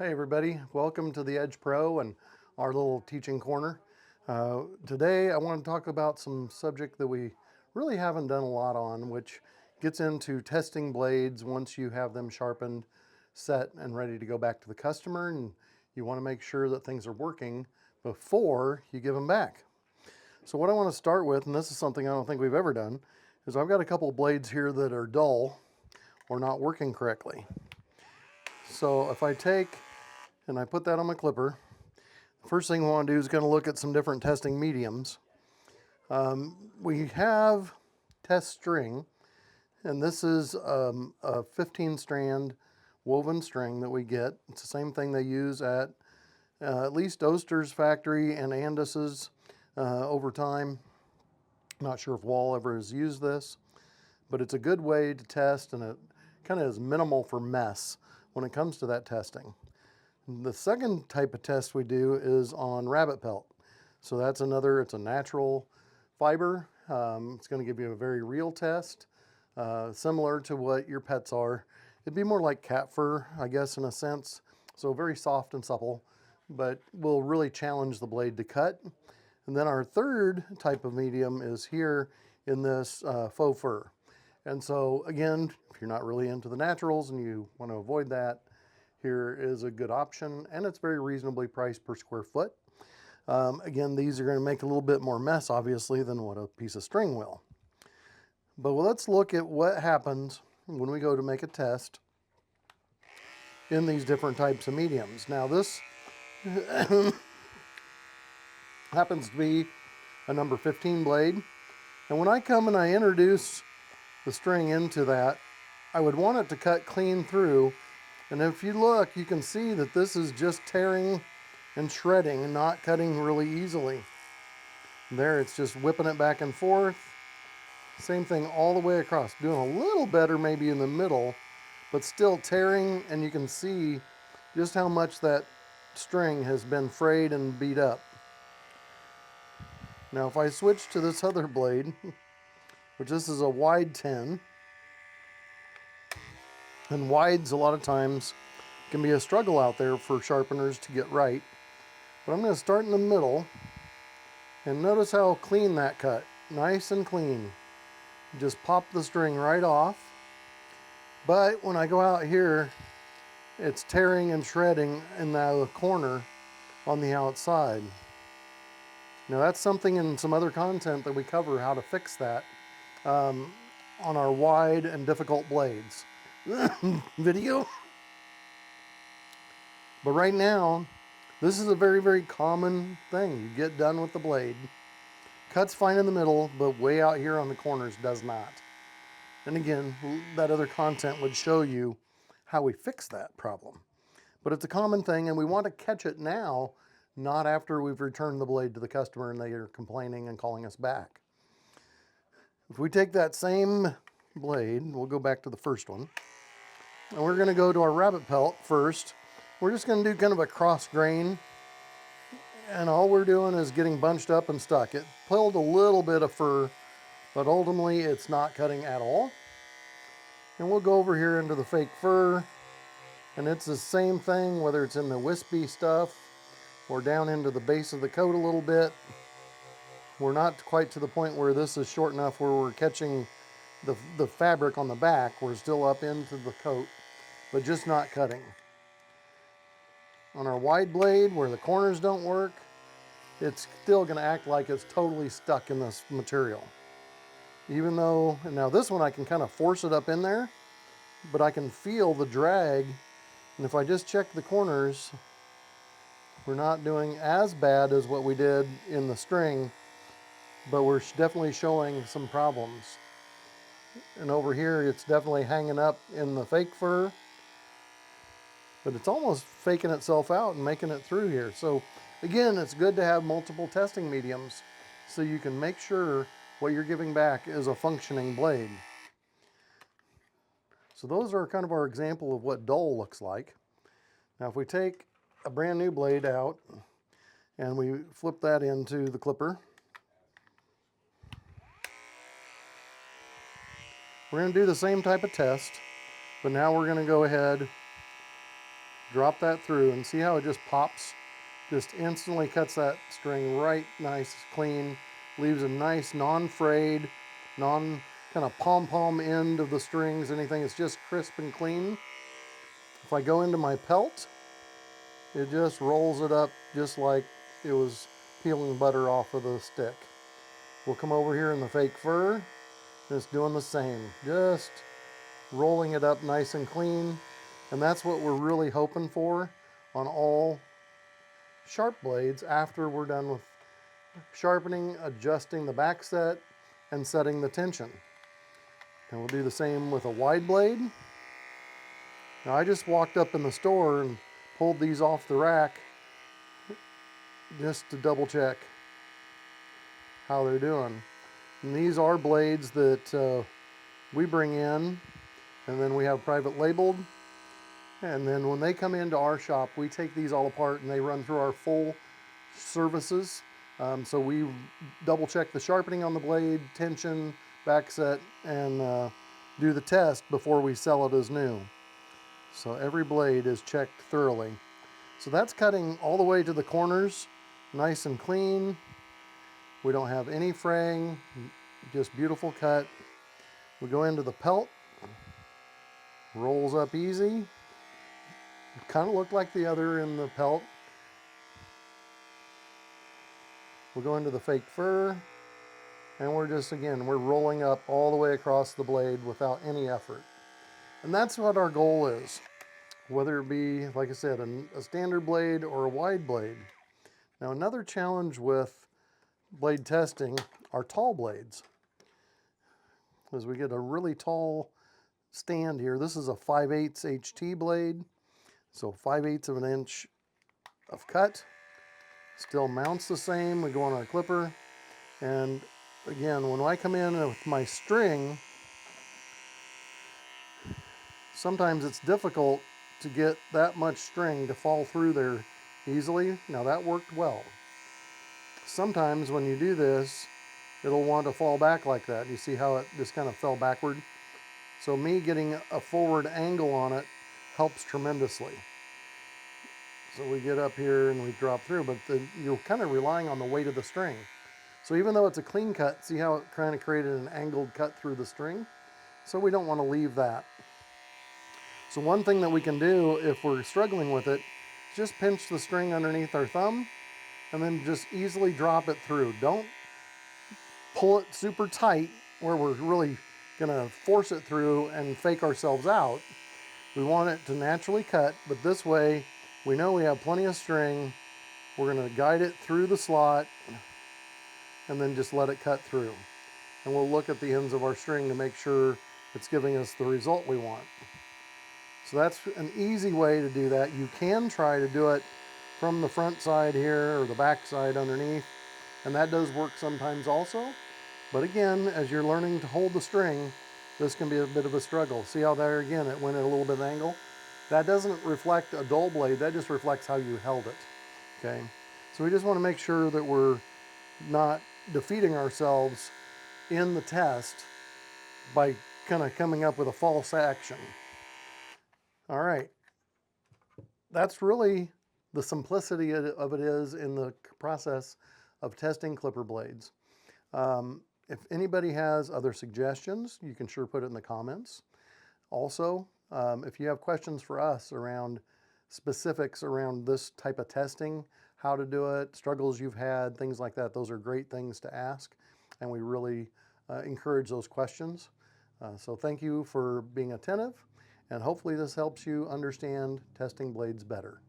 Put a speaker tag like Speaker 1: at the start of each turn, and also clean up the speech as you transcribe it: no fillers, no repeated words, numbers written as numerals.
Speaker 1: Hey everybody, welcome to the Edge Pro and our little teaching corner. Today I want to talk about some subject that we really haven't done a lot on, which gets into testing blades once you have them sharpened, set, and ready to go back to the customer, and you want to make sure that things are working before you give them back. So what I want to start with, and this is something I don't think we've ever done, is I've got a couple of blades here that are dull or not working correctly. So if I take and I put that on my clipper, the first thing we want to do is going to look at some different testing mediums. We have test string, and this is a 15 strand woven string that we get. It's the same thing they use at least Oster's factory and Andes's over time. Not sure if Wall ever has used this, but it's a good way to test, and it kind of is minimal for mess when it comes to that testing. The second type of test we do is on rabbit pelt. So that's another, it's a natural fiber. It's going to give you a very real test, similar to what your pets are. It'd be more like cat fur, I guess, in a sense. So very soft and supple, but will really challenge the blade to cut. And then our third type of medium is here in this faux fur. And so again, if you're not really into the naturals and you want to avoid that, here is a good option, and it's very reasonably priced per square foot. Again, these are going to make a little bit more mess, obviously, than what a piece of string will. But let's look at what happens when we go to make a test in these different types of mediums. Now, this happens to be a number 15 blade, and when I come and I introduce the string into that, I would want it to cut clean through. And if you look, you can see that this is just tearing and shredding and not cutting really easily. There, it's just whipping it back and forth. Same thing all the way across. Doing a little better maybe in the middle, but still tearing, and you can see just how much that string has been frayed and beat up. Now if I switch to this other blade, which this is a wide 10, and wides a lot of times can be a struggle out there for sharpeners to get right. But I'm going to start in the middle, and notice how clean that cut. Nice and clean. Just pop the string right off. But when I go out here, it's tearing and shredding in the corner on the outside. Now that's something in some other content that we cover how to fix that on our wide and difficult blades video. But right now, this is a very, very common thing. You get done with the blade. Cuts fine in the middle, but way out here on the corners does not. And again, that other content would show you how we fix that problem. But it's a common thing, and we want to catch it now, not after we've returned the blade to the customer and they are complaining and calling us back. If we take that same blade, we'll go back to the first one, and we're going to go to our rabbit pelt first. We're just going to do kind of a cross grain, and all we're doing is getting bunched up and stuck. It pulled a little bit of fur, but ultimately it's not cutting at all. And we'll go over here into the fake fur, and it's the same thing, whether it's in the wispy stuff or down into the base of the coat a little bit. We're not quite to the point where this is short enough where we're catching the fabric on the back. We're still up into the coat, but just not cutting. On our wide blade, where the corners don't work, it's still going to act like it's totally stuck in this material. Even though, and now this one I can kind of force it up in there, but I can feel the drag. And if I just check the corners, we're not doing as bad as what we did in the string, but we're definitely showing some problems. And over here, it's definitely hanging up in the fake fur, but it's almost faking itself out and making it through here. So again, it's good to have multiple testing mediums so you can make sure what you're giving back is a functioning blade. So those are kind of our example of what dull looks like. Now if we take a brand new blade out and we flip that into the clipper, we're going to do the same type of test, but now we're going to go ahead Drop that through and see how it just pops, just instantly cuts that string right nice, clean, leaves a nice non-frayed, non kind of pom-pom end of the strings, anything. It's just crisp and clean. If I go into my pelt, it just rolls it up just like it was peeling butter off of the stick. We'll come over here in the fake fur, just doing the same, just rolling it up nice and clean. And that's what we're really hoping for on all sharp blades after we're done with sharpening, adjusting the back set, and setting the tension. And we'll do the same with a wide blade. Now I just walked up in the store and pulled these off the rack just to double check how they're doing. And these are blades that we bring in, and then we have private labeled. And then when they come into our shop, we take these all apart and they run through our full services. So we double check the sharpening on the blade, tension, back set, and do the test before we sell it as new. So every blade is checked thoroughly. So that's cutting all the way to the corners, nice and clean. We don't have any fraying, just beautiful cut. We go into the pelt, rolls up easy. Kind of look like the other in the pelt. We'll go into the fake fur, and we're just, again, we're rolling up all the way across the blade without any effort. And that's what our goal is, whether it be, like I said, a standard blade or a wide blade. Now, another challenge with blade testing are tall blades. As we get a really tall stand here, this is a 5/8 HT blade, so 5/8 of an inch of cut. Still mounts the same. We go on our clipper, and again, when I come in with my string, sometimes it's difficult to get that much string to fall through there easily. Now that worked well. Sometimes when you do this, it'll want to fall back like that. You see how it just kind of fell backward? So me getting a forward angle on it helps tremendously. So we get up here and we drop through, but you're kind of relying on the weight of the string. So even though it's a clean cut, see how it kind of created an angled cut through the string? So we don't want to leave that. So one thing that we can do if we're struggling with it, just pinch the string underneath our thumb and then just easily drop it through. Don't pull it super tight where we're really gonna force it through and fake ourselves out. We want it to naturally cut, but this way we know we have plenty of string. We're gonna guide it through the slot and then just let it cut through. And we'll look at the ends of our string to make sure it's giving us the result we want. So that's an easy way to do that. You can try to do it from the front side here or the back side underneath, and that does work sometimes also. But again, as you're learning to hold the string, this can be a bit of a struggle. See how there again it went at a little bit of angle? That doesn't reflect a dull blade, that just reflects how you held it. Okay, so we just want to make sure that we're not defeating ourselves in the test by kind of coming up with a false action. All right, that's really the simplicity of it is in the process of testing clipper blades. If anybody has other suggestions, you can sure put it in the comments. Also, if you have questions for us around specifics around this type of testing, how to do it, struggles you've had, things like that, those are great things to ask, and we really encourage those questions. So thank you for being attentive, and hopefully this helps you understand testing blades better.